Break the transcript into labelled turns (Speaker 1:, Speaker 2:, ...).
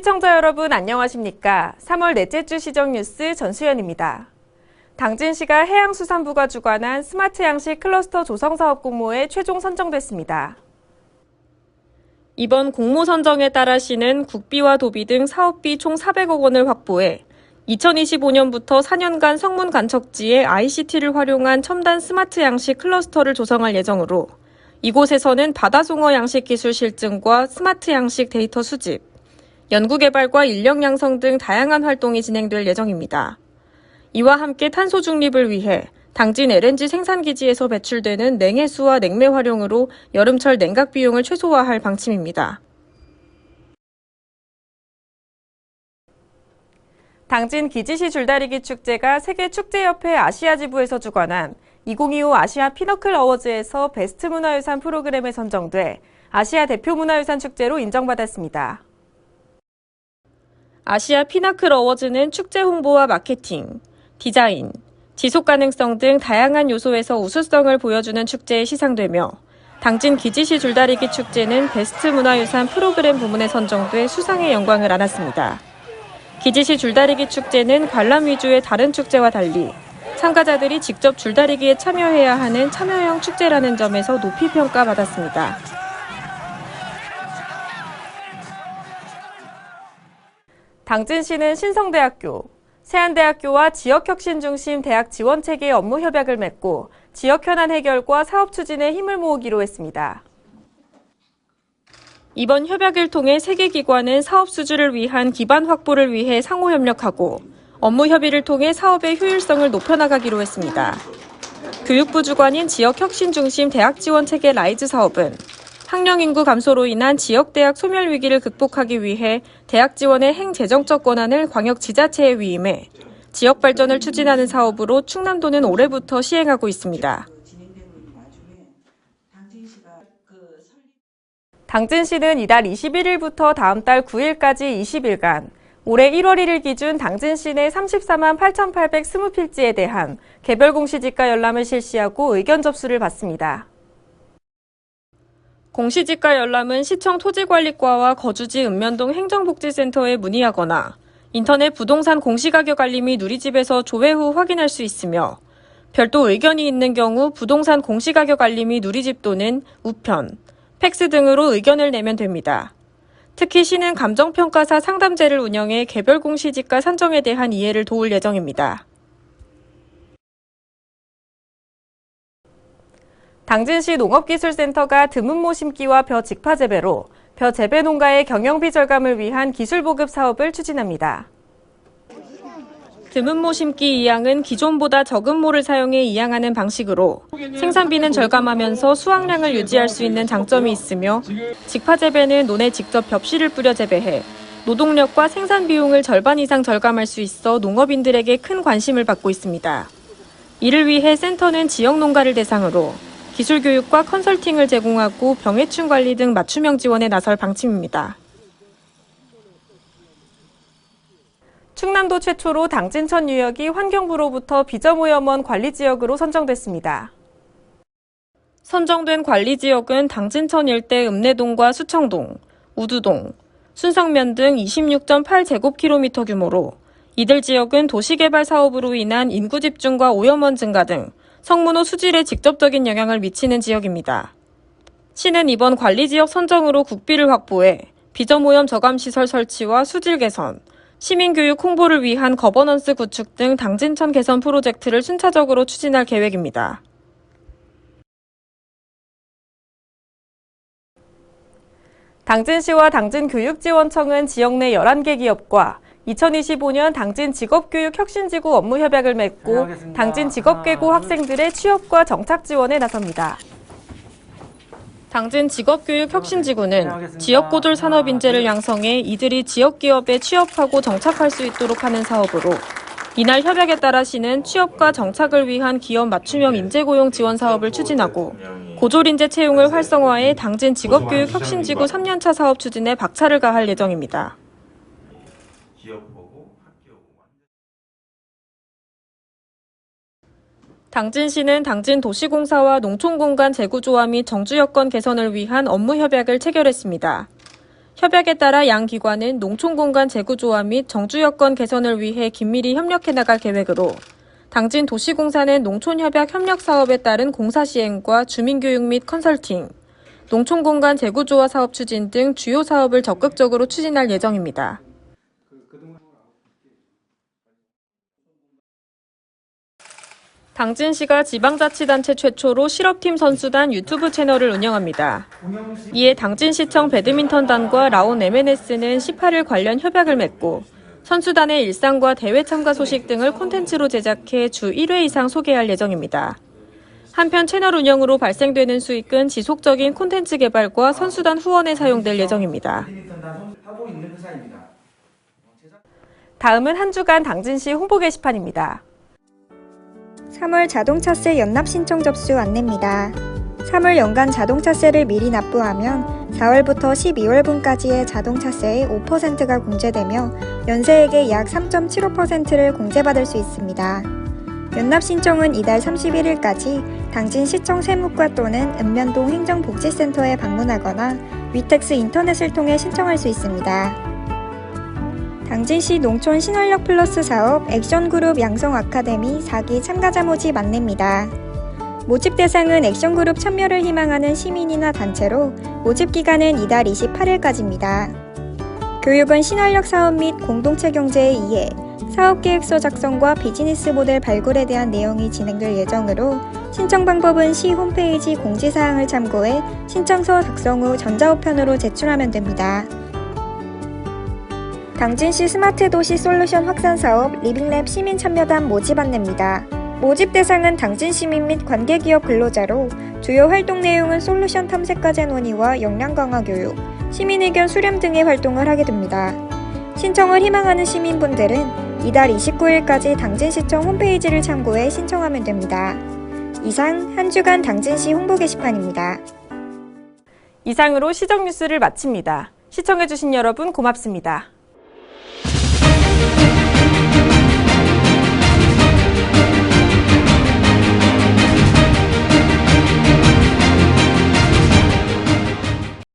Speaker 1: 시청자 여러분 안녕하십니까? 3월 넷째 주 시정뉴스 전수연입니다. 당진시가 해양수산부가 주관한 스마트 양식 클러스터 조성사업 공모에 최종 선정됐습니다. 이번 공모 선정에 따라 시는 국비와 도비 등 사업비 총 400억 원을 확보해 2025년부터 4년간 성문 간척지에 ICT를 활용한 첨단 스마트 양식 클러스터를 조성할 예정으로 이곳에서는 바다송어 양식 기술 실증과 스마트 양식 데이터 수집, 연구개발과 인력 양성 등 다양한 활동이 진행될 예정입니다. 이와 함께 탄소 중립을 위해 당진 LNG 생산기지에서 배출되는 냉해수와 냉매 활용으로 여름철 냉각 비용을 최소화할 방침입니다. 당진 기지시 줄다리기 축제가 세계축제협회 아시아지부에서 주관한 2025 아시아 피너클 어워즈에서 베스트 문화유산 프로그램에 선정돼 아시아 대표 문화유산 축제로 인정받았습니다. 아시아 피너클 어워즈는 축제 홍보와 마케팅, 디자인, 지속가능성 등 다양한 요소에서 우수성을 보여주는 축제에 시상되며 당진 기지시 줄다리기 축제는 베스트 문화유산 프로그램 부문에 선정돼 수상의 영광을 안았습니다. 기지시 줄다리기 축제는 관람 위주의 다른 축제와 달리 참가자들이 직접 줄다리기에 참여해야 하는 참여형 축제라는 점에서 높이 평가받았습니다. 당진시는 신성대학교, 세안대학교와 지역혁신중심 대학 지원체계 업무 협약을 맺고 지역 현안 해결과 사업 추진에 힘을 모으기로 했습니다. 이번 협약을 통해 세 개 기관은 사업 수주를 위한 기반 확보를 위해 상호 협력하고 업무 협의를 통해 사업의 효율성을 높여나가기로 했습니다. 교육부 주관인 지역혁신중심 대학 지원체계 라이즈 사업은 학령 인구 감소로 인한 지역대학 소멸 위기를 극복하기 위해 대학 지원의 행재정적 권한을 광역 지자체에 위임해 지역 발전을 추진하는 사업으로 충남도는 올해부터 시행하고 있습니다. 당진시는 이달 21일부터 다음 달 9일까지 20일간 올해 1월 1일 기준 당진시 내 34만 8,820필지에 대한 개별 공시지가 열람을 실시하고 의견 접수를 받습니다. 공시지가 열람은 시청 토지관리과와 거주지 읍면동 행정복지센터에 문의하거나 인터넷 부동산 공시가격 알림 및 누리집에서 조회 후 확인할 수 있으며 별도 의견이 있는 경우 부동산 공시가격 알림 및 누리집 또는 우편, 팩스 등으로 의견을 내면 됩니다. 특히 시는 감정평가사 상담제를 운영해 개별 공시지가 산정에 대한 이해를 도울 예정입니다. 당진시 농업기술센터가 드문모 심기와 벼 직파 재배로 벼 재배 농가의 경영비 절감을 위한 기술 보급 사업을 추진합니다. 드문모 심기 이양은 기존보다 적은 모를 사용해 이양하는 방식으로 생산비는 절감하면서 수확량을 유지할 수 있는 장점이 있으며 직파 재배는 논에 직접 벽씨를 뿌려 재배해 노동력과 생산 비용을 절반 이상 절감할 수 있어 농업인들에게 큰 관심을 받고 있습니다. 이를 위해 센터는 지역 농가를 대상으로 기술 교육과 컨설팅을 제공하고 병해충 관리 등 맞춤형 지원에 나설 방침입니다. 충남도 최초로 당진천 유역이 환경부로부터 비점오염원 관리지역으로 선정됐습니다. 선정된 관리지역은 당진천 일대 읍내동과 수청동, 우두동, 순성면 등 26.8제곱킬로미터 규모로 이들 지역은 도시개발 사업으로 인한 인구 집중과 오염원 증가 등 성문호 수질에 직접적인 영향을 미치는 지역입니다. 시는 이번 관리지역 선정으로 국비를 확보해 비점오염 저감시설 설치와 수질 개선, 시민교육 홍보를 위한 거버넌스 구축 등 당진천 개선 프로젝트를 순차적으로 추진할 계획입니다. 당진시와 당진교육지원청은 지역 내 11개 기업과 2025년 당진 직업교육 혁신지구 업무 협약을 맺고 당진 직업계고 학생들의 취업과 정착 지원에 나섭니다. 당진 직업교육 혁신지구는 지역고졸 산업인재를 양성해 이들이 지역기업에 취업하고 정착할 수 있도록 하는 사업으로 이날 협약에 따라 시는 취업과 정착을 위한 기업 맞춤형 인재고용 지원 사업을 추진하고 고졸인재 채용을 활성화해 당진 직업교육 혁신지구 3년차 사업 추진에 박차를 가할 예정입니다. 당진시는 당진도시공사와 농촌공간 재구조화 및 정주여건 개선을 위한 업무 협약을 체결했습니다. 협약에 따라 양 기관은 농촌 공간 재구조화 및 정주 여건 개선을 위해 긴밀히 협력해 나갈 계획으로 당진 도시공사는 농촌협약 협력 사업에 따른 공사 시행과 주민교육 및 컨설팅, 농촌 공간 재구조화 사업 추진 등 주요 사업을 적극적으로 추진할 예정입니다. 당진시가 지방자치단체 최초로 실업팀 선수단 유튜브 채널을 운영합니다. 이에 당진시청 배드민턴단과 라온 MNS는 18일 관련 협약을 맺고 선수단의 일상과 대회 참가 소식 등을 콘텐츠로 제작해 주 1회 이상 소개할 예정입니다. 한편 채널 운영으로 발생되는 수익은 지속적인 콘텐츠 개발과 선수단 후원에 사용될 예정입니다. 다음은 한 주간 당진시 홍보 게시판입니다.
Speaker 2: 3월 자동차세 연납 신청 접수 안내입니다. 3월 연간 자동차세를 미리 납부하면 4월부터 12월분까지의 자동차세의 5%가 공제되며 연세액의 약 3.75%를 공제받을 수 있습니다. 연납 신청은 이달 31일까지 당진시청 세무과 또는 읍면동 행정복지센터에 방문하거나 위텍스 인터넷을 통해 신청할 수 있습니다. 당진시 농촌 신활력 플러스 사업 액션그룹 양성아카데미 4기 참가자 모집 안내입니다. 모집 대상은 액션그룹 참여를 희망하는 시민이나 단체로 모집 기간은 이달 28일까지입니다. 교육은 신활력 사업 및 공동체 경제의 이해, 사업계획서 작성과 비즈니스 모델 발굴에 대한 내용이 진행될 예정으로 신청 방법은 시 홈페이지 공지사항을 참고해 신청서 작성 후 전자우편으로 제출하면 됩니다. 당진시 스마트 도시 솔루션 확산 사업 리빙랩 시민 참여단 모집 안내입니다. 모집 대상은 당진 시민 및 관계기업 근로자로 주요 활동 내용은 솔루션 탐색과제 논의와 역량 강화 교육, 시민 의견 수렴 등의 활동을 하게 됩니다. 신청을 희망하는 시민분들은 이달 29일까지 당진시청 홈페이지를 참고해 신청하면 됩니다. 이상 한 주간 당진시 홍보 게시판입니다.
Speaker 1: 이상으로 시정 뉴스를 마칩니다. 시청해주신 여러분 고맙습니다.